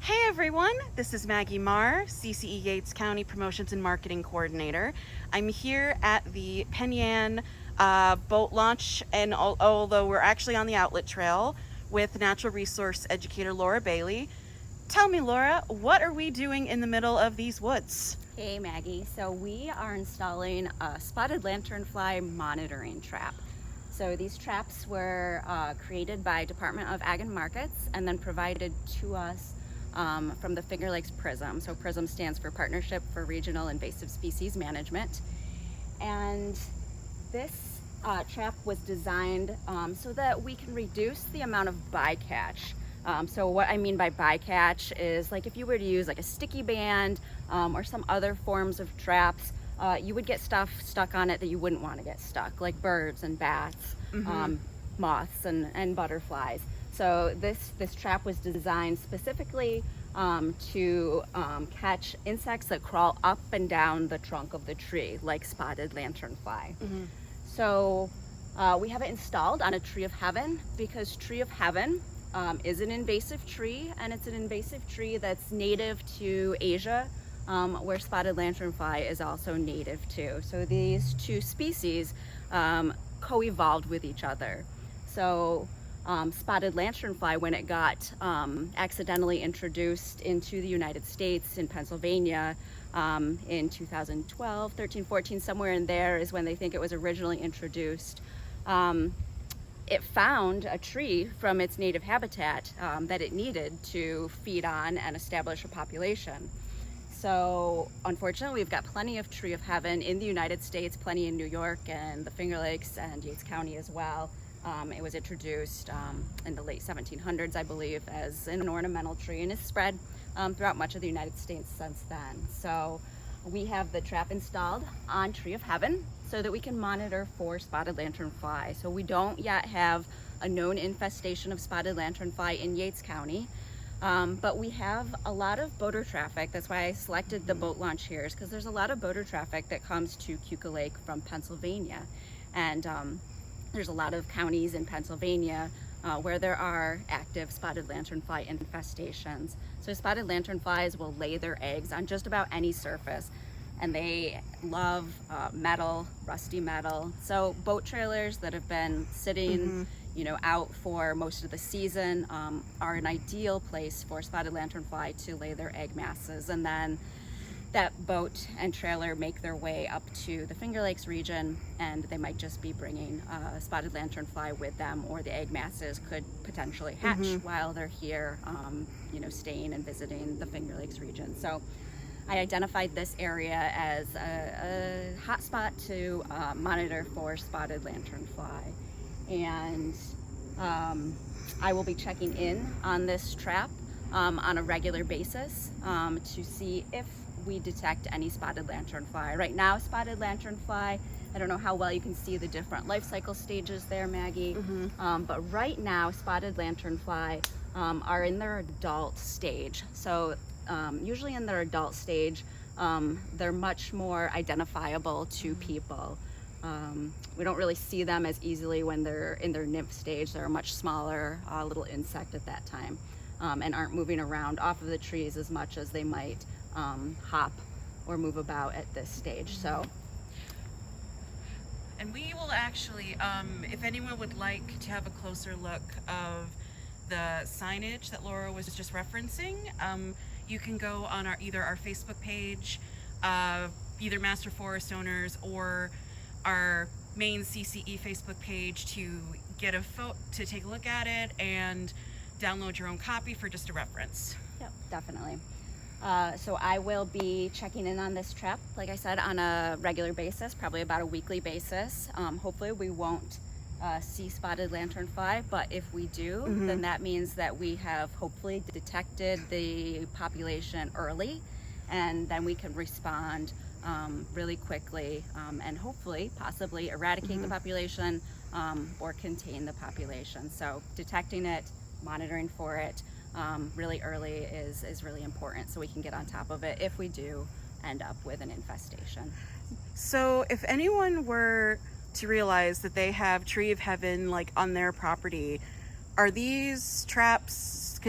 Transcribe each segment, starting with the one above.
Hey everyone, this is Maggie Marr, CCE-Yates County Promotions and Marketing Coordinator. I'm here at the Penyan boat launch, and although we're actually on the outlet trail with Natural Resource Educator Laura Bailey. Tell me, Laura, what are we doing in the middle of these woods? Hey Maggie, so we are installing a spotted lanternfly monitoring trap. So these traps were created by Department of Ag and Markets and then provided to us from the Finger Lakes PRISM. So PRISM stands for Partnership for Regional Invasive Species Management. And this trap was designed so that we can reduce the amount of bycatch. So what I mean by bycatch is, like, if you were to use like a sticky band or some other forms of traps, you would get stuff stuck on it that you wouldn't want to get stuck, like birds and bats, moths and butterflies. So this trap was designed specifically to catch insects that crawl up and down the trunk of the tree, like spotted lanternfly. So we have it installed on a tree of heaven because tree of heaven is an invasive tree, and it's an invasive tree that's native to Asia, where spotted lanternfly is also native to. So these two species co-evolved with each other. So spotted lanternfly, when it got accidentally introduced into the United States in Pennsylvania in 2012, 13, 14, somewhere in there is when they think it was originally introduced. It found a tree from its native habitat that it needed to feed on and establish a population. So unfortunately, we've got plenty of tree of heaven in the United States, plenty in New York and the Finger Lakes and Yates County as well. It was introduced in the late 1700s, I believe, as an ornamental tree, and has spread throughout much of the United States since then. So we have the trap installed on tree of heaven so that we can monitor for spotted lanternfly. So we don't yet have a known infestation of spotted lanternfly in Yates County, but we have a lot of boater traffic. That's why I selected the boat launch here, is because there's a lot of boater traffic that comes to Keuka Lake from Pennsylvania. And there's a lot of counties in Pennsylvania where there are active spotted lanternfly infestations. So spotted lanternflies will lay their eggs on just about any surface, and they love metal, rusty metal. So boat trailers that have been sitting out for most of the season are an ideal place for spotted lanternfly to lay their egg masses, and then that boat and trailer make their way up to the Finger Lakes region, and they might just be bringing spotted lanternfly with them, or the egg masses could potentially hatch while they're here, staying and visiting the Finger Lakes region. So I identified this area as a hot spot to monitor for spotted lanternfly, and I will be checking in on this trap on a regular basis to see if we detect any spotted lanternfly. Right now, spotted lanternfly, I don't know how well you can see the different life cycle stages there, Maggie, but right now spotted lanternfly are in their adult stage. So usually in their adult stage, they're much more identifiable to people. We don't really see them as easily when they're in their nymph stage. They're a much smaller little insect at that time, and aren't moving around off of the trees as much as they might hop or move about at this stage. So, and we will actually, if anyone would like to have a closer look of the signage that Laura was just referencing, you can go on either our Facebook page, either Master Forest Owners, or our main CCE Facebook page to get to take a look at it and download your own copy for just a reference. Yep, definitely. So I will be checking in on this trap, like I said, on a regular basis, probably about a weekly basis. Hopefully we won't see spotted lanternfly, but if we do, then that means that we have hopefully detected the population early, and then we can respond really quickly and hopefully possibly eradicate the population or contain the population. So detecting it, monitoring for it really early is really important, so we can get on top of it if we do end up with an infestation. So if anyone were to realize that they have tree of heaven like on their property, are these traps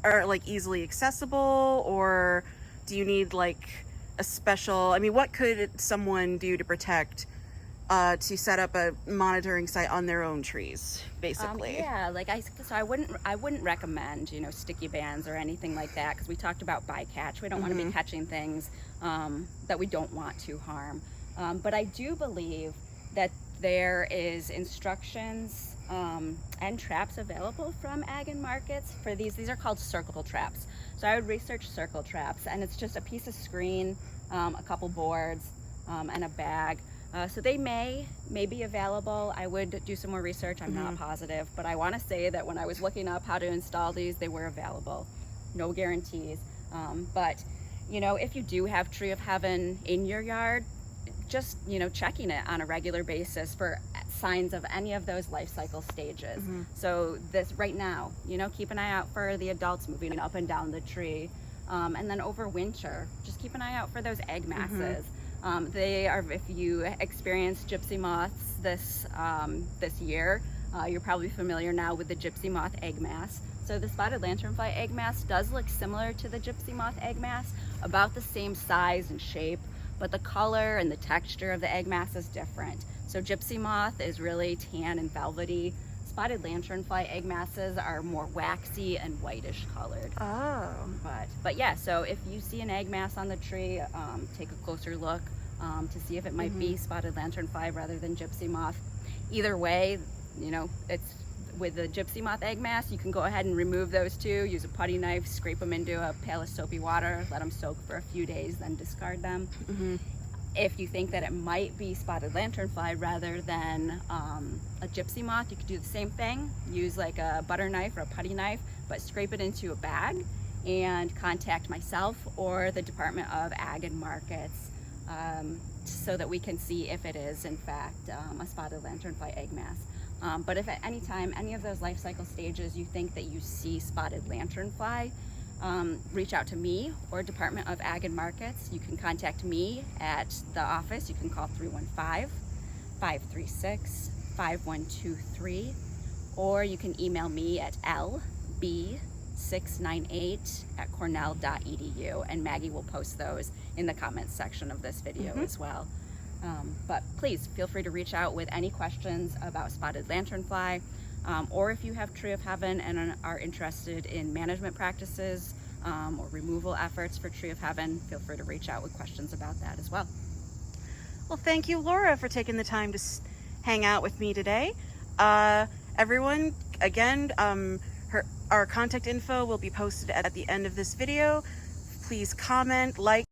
are like easily accessible, or do you need like a special, I mean, what could someone do to protect, to set up a monitoring site on their own trees, basically? Yeah, like I wouldn't recommend, you know, sticky bands or anything like that, because we talked about bycatch. We don't want to be catching things that we don't want to harm. But I do believe that there is instructions and traps available from Ag and Markets for these. These are called circle traps. So I would research circle traps, and it's just a piece of screen, a couple boards, and a bag. So they may be available. I would do some more research. I'm not positive, but I want to say that when I was looking up how to install these, they were available. No guarantees. But, you know, if you do have Tree of Heaven in your yard, just, you know, checking it on a regular basis for signs of any of those life cycle stages. So this right now, you know, keep an eye out for the adults moving up and down the tree. And then over winter, just keep an eye out for those egg masses. They are, if you experience gypsy moths this year, you're probably familiar now with the gypsy moth egg mass. So the spotted lanternfly egg mass does look similar to the gypsy moth egg mass, about the same size and shape, but the color and the texture of the egg mass is different. So gypsy moth is really tan and velvety. Spotted lanternfly egg masses are more waxy and whitish colored. Oh. But yeah, so if you see an egg mass on the tree, take a closer look to see if it might be spotted lanternfly rather than gypsy moth. Either way, you know, it's with the gypsy moth egg mass, you can go ahead and remove those two, use a putty knife, scrape them into a pail of soapy water, let them soak for a few days, then discard them. If you think that it might be spotted lanternfly rather than a gypsy moth, you could do the same thing. Use like a butter knife or a putty knife, but scrape it into a bag and contact myself or the Department of Ag and Markets so that we can see if it is in fact a spotted lanternfly egg mass. But if at any time, any of those life cycle stages, you think that you see spotted lanternfly, reach out to me or Department of Ag and Markets. You can contact me at the office. You can call 315-536-5123, or you can email me at lb698@cornell.edu, and Maggie will post those in the comments section of this video as well. But please feel free to reach out with any questions about spotted lanternfly, or if you have Tree of Heaven and are interested in management practices or removal efforts for Tree of Heaven, feel free to reach out with questions about that as well. Well, thank you, Laura, for taking the time to hang out with me today. Everyone, again, our contact info will be posted at the end of this video. Please comment, like,